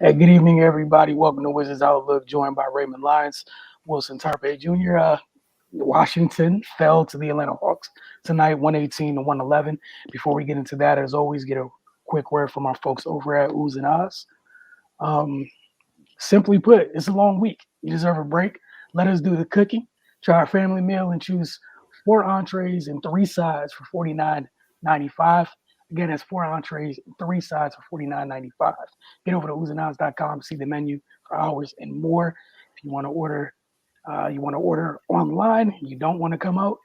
Hey, good evening, everybody. Welcome to Wizards Outlook, joined by Raymond Lyons, Wilson Tarpe Jr. Washington fell to the Atlanta Hawks tonight, 118 to 111. Before we get into that, as always, get a quick word from our folks over at Ooze and Oz. Um, Simply put, it's a long week. You deserve a break. Let us do the cooking. Try our family meal and choose 4 entrees and 3 sides for $49.95. Again, that's 4 entrees and 3 sides for $49.95. Get over to oozanoz.com, see the menu for hours and more. If you want to order online. You don't want to come out.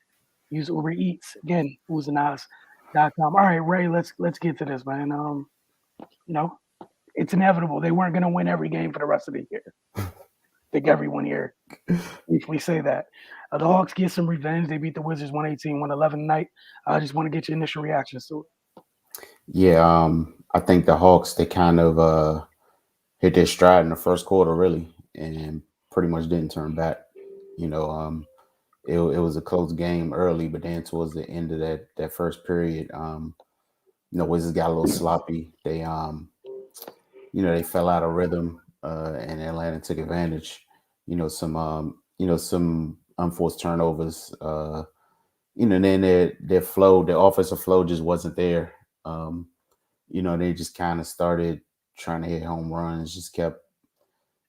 Use Uber Eats. Again, oozanoz.com. All right, Ray, let's get to this, man. You know, it's inevitable. They weren't going to win every game for the rest of the year. I think everyone here usually say that. The Hawks get some revenge. They beat the Wizards 118-111 tonight. I just want to get your initial reactions to it. Yeah, I think the Hawks they kind of hit their stride in the first quarter, really, and pretty much didn't turn back. You know, it was a close game early, but then towards the end of that first period, Wizards got a little sloppy. They fell out of rhythm, and Atlanta took advantage. Some unforced turnovers. Then their flow, their offensive flow just wasn't there. Um, they just kind of started trying to hit home runs, just kept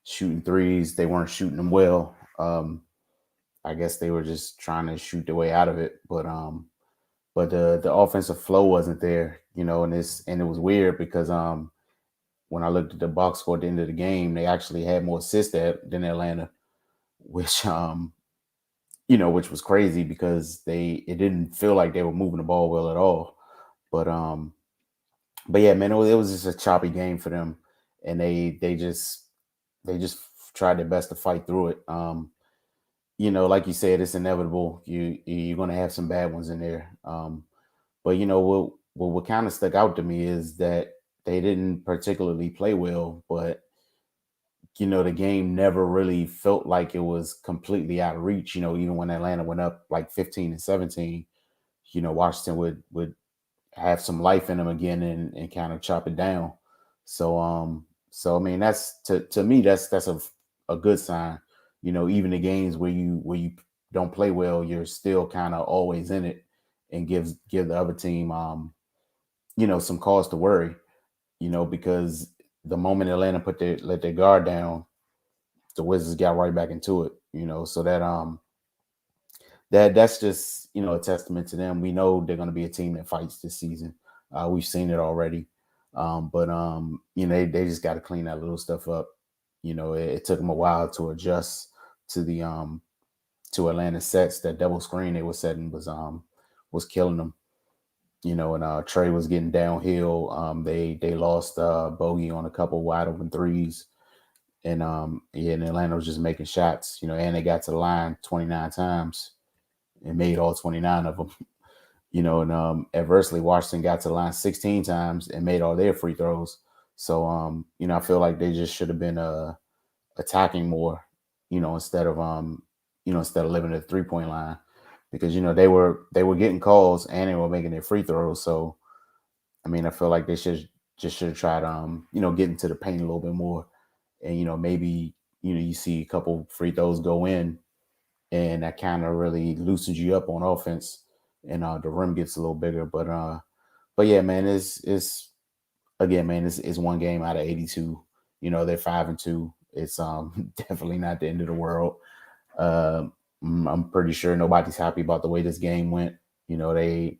shooting threes. They weren't shooting them well. I guess they were just trying to shoot their way out of it, but the offensive flow wasn't there, and it was weird because when I looked at the box score at the end of the game, they actually had more assists than Atlanta, which which was crazy because it didn't feel like they were moving the ball well at all. But but yeah, man, it was just a choppy game for them, and they just tried their best to fight through it. Like you said, it's inevitable. You're gonna have some bad ones in there. But what kind of stuck out to me is that they didn't particularly play well, but the game never really felt like it was completely out of reach. Even when Atlanta went up like 15 and 17, Washington would have some life in them again and kind of chop it down. So I mean that's to me that's a good sign. Even the games where you don't play well, you're still kind of always in it and give the other team some cause to worry. Because the moment Atlanta let their guard down, the Wizards got right back into it. So that's just a testament to them. We know they're going to be a team that fights this season. We've seen it already, but they just got to clean that little stuff up. It took them a while to adjust to the to Atlanta sets. That double screen they were setting was killing them. And Trey was getting downhill. They lost Bogey on a couple wide open threes, and Atlanta was just making shots. And they got to the line 29 times and made all 29 of them. And adversely, Washington got to the line 16 times and made all their free throws. So, I feel like they just should have been attacking more, instead of living at the 3-point line, because they were getting calls and they were making their free throws. So, I mean, I feel like they should have tried, getting to the paint a little bit more, and maybe you see a couple free throws go in, and that kind of really loosens you up on offense, and the rim gets a little bigger. But yeah, man, it's again, man, it's one game out of 82. They're 5-2. It's definitely not the end of the world. I'm pretty sure nobody's happy about the way this game went. They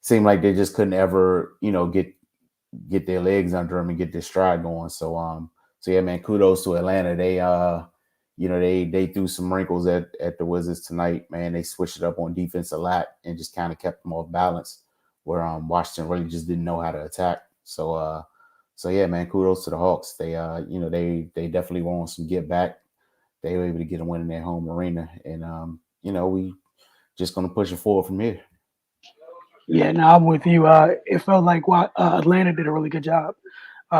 seem like they just couldn't ever, get their legs under them and get their stride going. So yeah, man, kudos to Atlanta. They threw some wrinkles at the Wizards tonight, man. They switched it up on defense a lot and just kind of kept them off balance, where Washington really just didn't know how to attack. So yeah, man, kudos to the Hawks. They definitely want some get back. They were able to get a win in their home arena, and we just gonna push it forward from here. Yeah, no, I'm with you. It felt like Atlanta did a really good job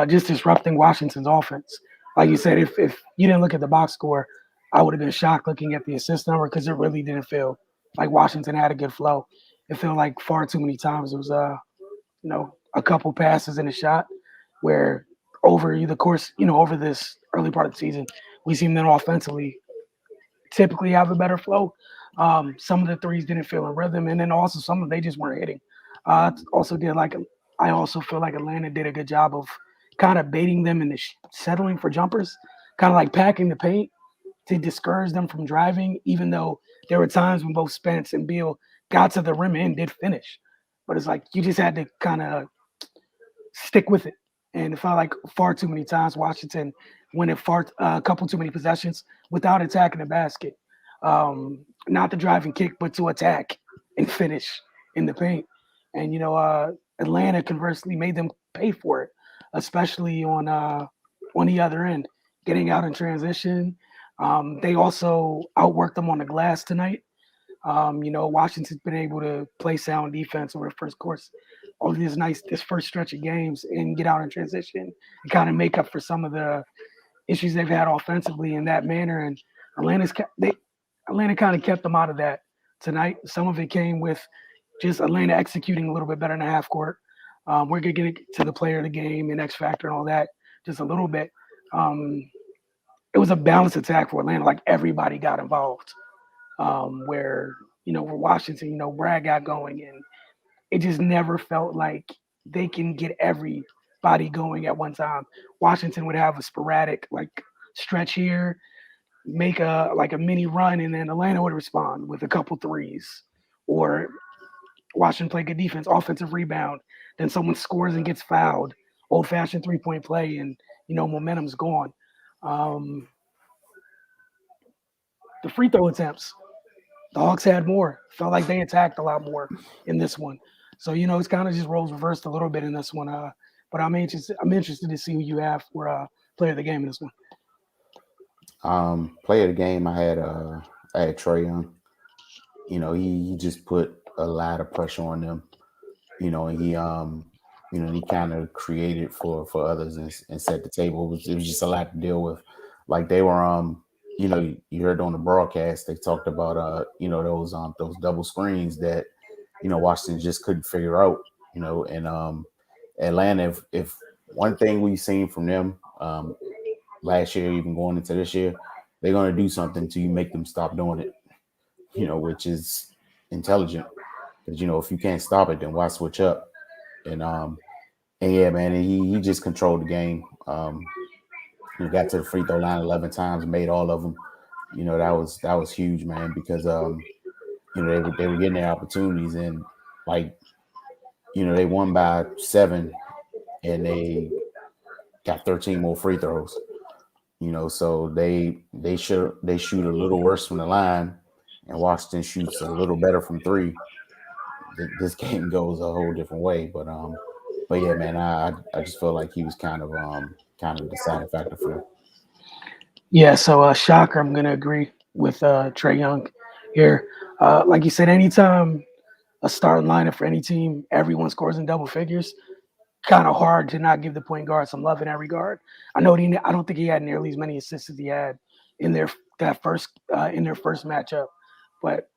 just disrupting Washington's offense. Like you said, if you didn't look at the box score, I would have been shocked looking at the assist number because it really didn't feel like Washington had a good flow. It felt like far too many times it was a couple passes and a shot where over the course, over this early part of the season, we seen them offensively typically have a better flow. Some of the threes didn't feel in rhythm, and then also some of they just weren't hitting. Also did like I also feel like Atlanta did a good job of kind of baiting them into settling for jumpers, kind of like packing the paint to discourage them from driving. Even though there were times when both Spence and Beal got to the rim and did finish, but it's like you just had to kind of stick with it. And it felt like far too many times Washington went a a couple too many possessions without attacking the basket. Not to drive and kick, but to attack and finish in the paint. And Atlanta conversely made them pay for it, especially on the other end, getting out in transition. They also outworked them on the glass tonight. Washington's been able to play sound defense over the first course of this first stretch of games and get out in transition and kind of make up for some of the issues they've had offensively in that manner. And Atlanta kind of kept them out of that tonight. Some of it came with just Atlanta executing a little bit better in the half court. We're gonna get to the player of the game and X factor and all that just a little bit. It was a balanced attack for Atlanta. Like everybody got involved. Where for Washington, Brad got going, and it just never felt like they can get everybody going at one time. Washington would have a sporadic like stretch here, make a mini run, and then Atlanta would respond with a couple threes, or Washington play good defense, offensive rebound, then someone scores and gets fouled, old fashioned 3-point play, and momentum's gone. Um, the free throw attempts, the Hawks had more. Felt like they attacked a lot more in this one. So it's kind of just roles reversed a little bit in this one. But I'm interested. I'm interested to see who you have for player of the game in this one. Player of the game, I had Trey Young. He just put a lot of pressure on them. And he kind of created for others and set the table. It was just a lot to deal with. Like they were you heard on the broadcast they talked about those double screens that Washington just couldn't figure out. And Atlanta, if one thing we've seen from them last year, even going into this year, they're going to do something to you make them stop doing it. Which is intelligent because if you can't stop it, then why switch up? And yeah, man, he just controlled the game. He got to the free throw line 11 times, made all of them. That was huge, man, because they were getting their opportunities, and like they won by 7 and they got 13 more free throws. So they shoot a little worse from the line, and Washington shoots a little better from three. This game goes a whole different way. But yeah, man, I just felt like he was kind of the deciding factor for them. Yeah. So shocker, I'm gonna agree with Trey Young here. Like you said, anytime a starting lineup for any team, everyone scores in double figures. Kind of hard to not give the point guard some love in that regard. I don't think he had nearly as many assists as he had in their first matchup, but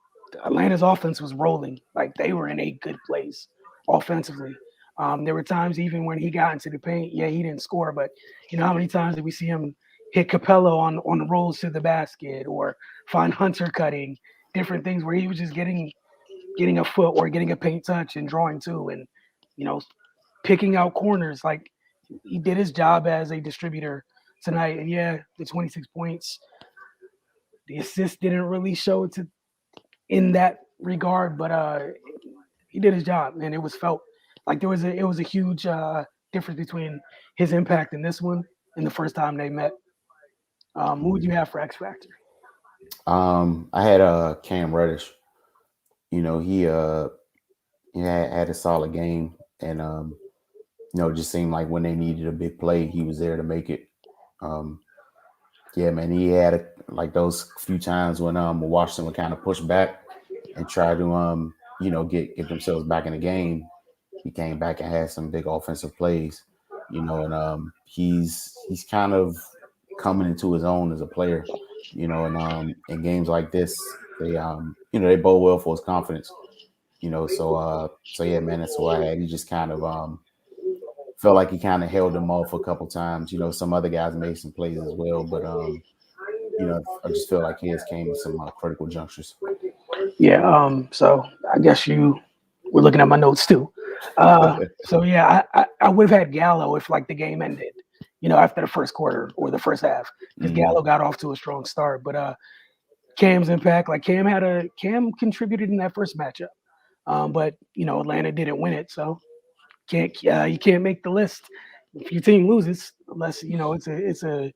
Atlanta's offense was rolling. Like they were in a good place offensively. There were times even when he got into the paint, yeah, he didn't score, but how many times did we see him hit Capello on the rolls to the basket or find Hunter cutting, different things where he was just getting a foot or getting a paint touch and drawing too, and you know picking out corners. Like he did his job as a distributor tonight. And yeah, the 26 points, the assist didn't really show to in that regard, but he did his job, and it was felt like it was a huge difference between his impact in this one and the first time they met. Who would you have for X Factor? I had Cam Reddish. He had a solid game, and it just seemed like when they needed a big play, he was there to make it. Um, yeah, man, he had like those few times when Washington would kind of push back and try to get themselves back in the game. He came back and had some big offensive plays, and he's kind of coming into his own as a player, and in games like this, they bode well for his confidence, so yeah, man, that's why I had. He just kind of felt like he kind of held them off a couple times. You know, some other guys made some plays as well, but you know, I just feel like his came in some critical junctures. Yeah. So I guess you were looking at my notes too. So yeah, I would have had Gallo if like the game ended, after the first quarter or the first half, because Hmm. Gallo got off to a strong start. But Cam's impact, like Cam contributed in that first matchup. But Atlanta didn't win it, so you can't make the list if your team loses unless it's a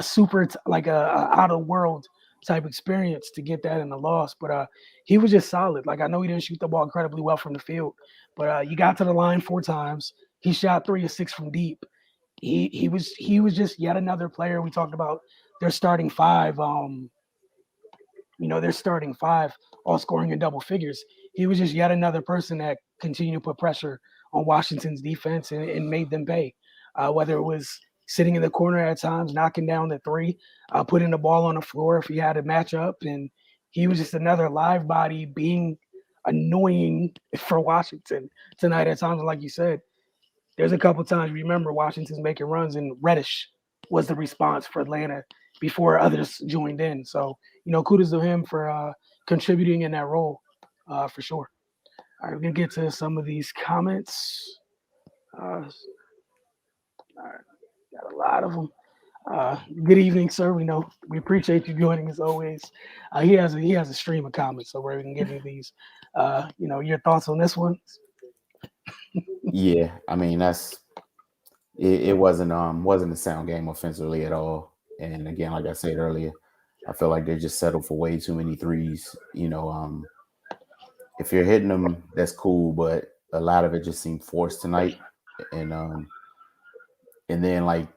super like a out of world type experience to get that in the loss. But he was just solid. Like I know he didn't shoot the ball incredibly well from the field, but you got to the line 4 times. He shot 3 of 6 from deep. He was just yet another player. We talked about their starting five. They're starting five, all scoring in double figures. He was just yet another person that continued to put pressure on Washington's defense and made them pay. Whether it was sitting in the corner at times, knocking down the three, putting the ball on the floor if he had a matchup, and he was just another live body being annoying for Washington tonight at times. Like you said, there's a couple times remember Washington's making runs and Reddish was the response for Atlanta before others joined in. So, kudos to him for contributing in that role for sure. All right, we're gonna get to some of these comments. All right, got a lot of them. Good evening, sir. We appreciate you joining as always. He has a stream of comments, so we can give you these. Your thoughts on this one. Yeah, I mean it wasn't a sound game offensively at all. And again, like I said earlier, I feel like they just settled for way too many threes. You know, if you're hitting them, that's cool, but a lot of it just seemed forced tonight. And and then like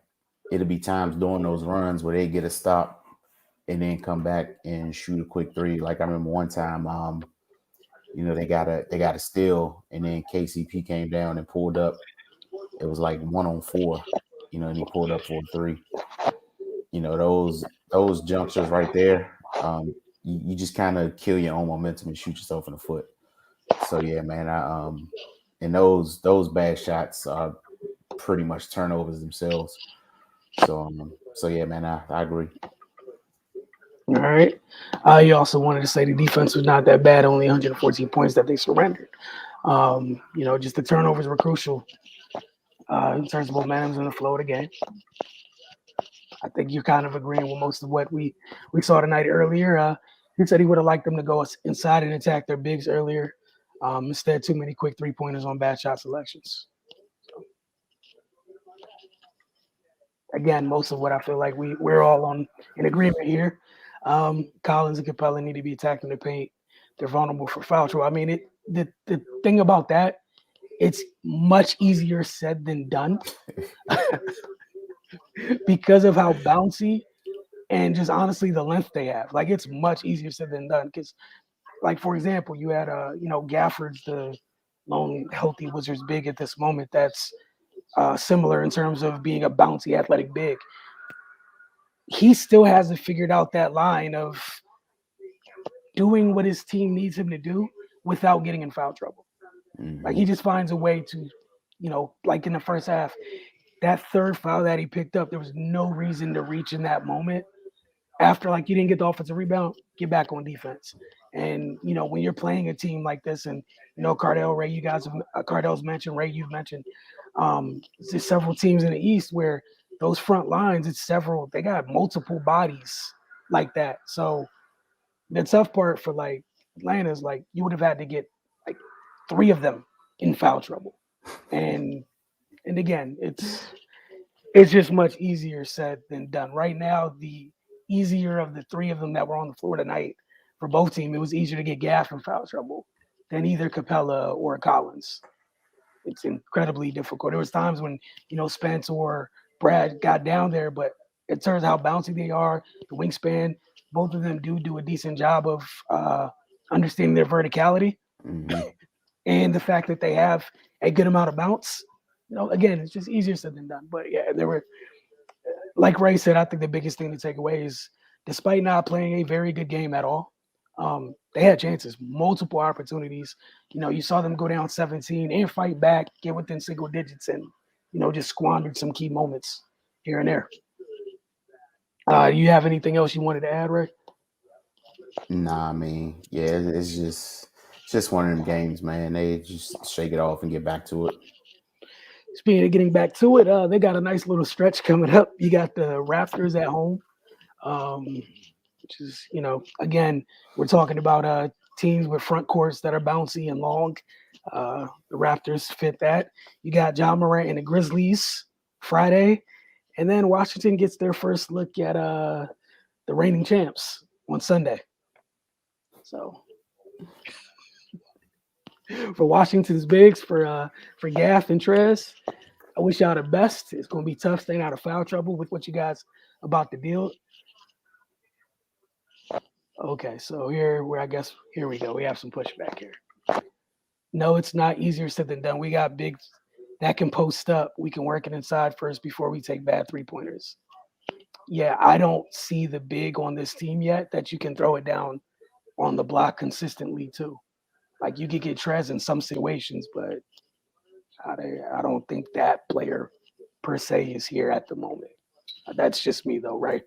it'll be times during those runs where they get a stop and then come back and shoot a quick three. Like I remember one time, you know, they got a steal and then KCP came down and pulled up. It was like 1 on 4, you know, and he pulled up for a three. You know, those junctures right there, you just kind of kill your own momentum and shoot yourself in the foot. So yeah, man, and those bad shots are pretty much turnovers themselves. So yeah, man, I agree. All right. You also wanted to say the defense was not that bad, only 114 points that they surrendered. Just the turnovers were crucial in terms of momentum and the flow of the game. I think you're kind of agreeing with most of what we saw tonight earlier. He said he would have liked them to go inside and attack their bigs earlier. Instead, too many quick 3-pointers on bad shot selections. So, again, most of what I feel like we're all on in agreement here. Collins and Capella need to be attacking the paint. They're vulnerable for foul trouble. I mean, the thing about that, it's much easier said than done because of how bouncy and just honestly the length they have. Like it's much easier said than done. Because, like for example, you had Gafford's the lone healthy Wizards big at this moment. That's similar in terms of being a bouncy athletic big. He still hasn't figured out that line of doing what his team needs him to do without getting in foul trouble. Like Hmm. he just finds a way to, like in the first half, that third foul that he picked up, there was no reason to reach in that moment. After like you didn't get the offensive rebound, get back on defense. And when you're playing a team like this, and Cardell, Ray, you guys have Cardell's mentioned, Ray, you've mentioned, there's several teams in the East where those front lines, they got multiple bodies like that. So the tough part for like Atlanta is like you would have had to get like 3 of them in foul trouble, and again, it's just much easier said than done. Right now, the easier of the 3 of them that were on the floor tonight for both teams, it was easier to get Gaff in foul trouble than either Capella or Collins. It's incredibly difficult. There was times when Spence or Brad got down there, but it turns out how bouncy they are, the wingspan. Both of them do a decent job of understanding their verticality Hmm. and the fact that they have a good amount of bounce. Again, it's just easier said than done. But yeah, there were, like Ray said, I think the biggest thing to take away is despite not playing a very good game at all, They had chances, multiple opportunities. You saw them go down 17 and fight back, get within single digits, and just squandered some key moments here and there. You have anything else you wanted to add, Ray? Nah, I mean, yeah, it's just one of them games, man. They just shake it off and get back to it. Speaking of getting back to it, they got a nice little stretch coming up. You got the Raptors at home, which is, again, we're talking about teams with front courts that are bouncy and long. The Raptors fit that. You got John Morant and the Grizzlies Friday, and then Washington gets their first look at the reigning champs on Sunday. So for Washington's bigs, for Gaff and Trez, I wish y'all the best. It's going to be tough staying out of foul trouble with what you guys about to deal. Okay, so here we go. We have some pushback here. No, it's not easier said than done. We got bigs that can post up. We can work it inside first before we take bad 3-pointers. Yeah, I don't see the big on this team yet that you can throw it down on the block consistently too. Like you could get Trez in some situations, but I don't think that player per se is here at the moment. That's just me though, right?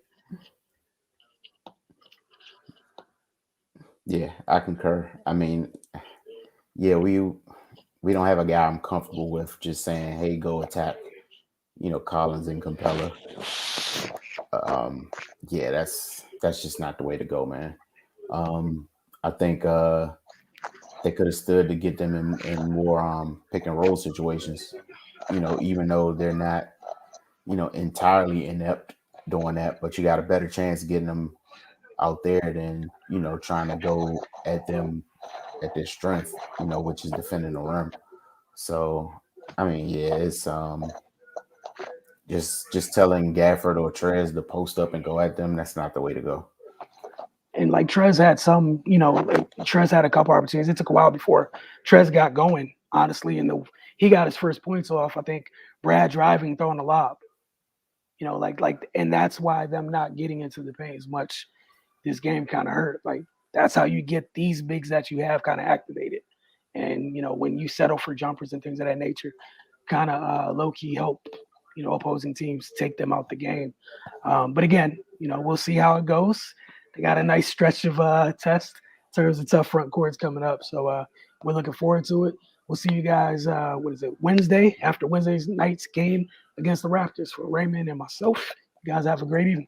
Yeah, I concur. I mean, yeah, we don't have a guy I'm comfortable with just saying, "Hey, go attack," Collins and Capella. Um, yeah, that's just not the way to go, man. I think they could have stood to get them in more pick and roll situations. Even though they're not entirely inept doing that, but you got a better chance getting them out there than trying to go at them at their strength, which is defending the rim. So I mean, yeah, it's just telling Gafford or Trez to post up and go at them. That's not the way to go. And like Trez had Trez had a couple opportunities. It took a while before Trez got going, honestly. And he got his first points off. I think Brad driving, throwing a lob. And that's why them not getting into the paint as much this game kind of hurt. Like that's how you get these bigs that you have kind of activated. And when you settle for jumpers and things of that nature, kind of low key help opposing teams take them out the game. But again, we'll see how it goes. They got a nice stretch of test in terms of tough front courts coming up. So we're looking forward to it. We'll see you guys, Wednesday, after Wednesday's night's game against the Raptors. For Raymond and myself, you guys have a great evening.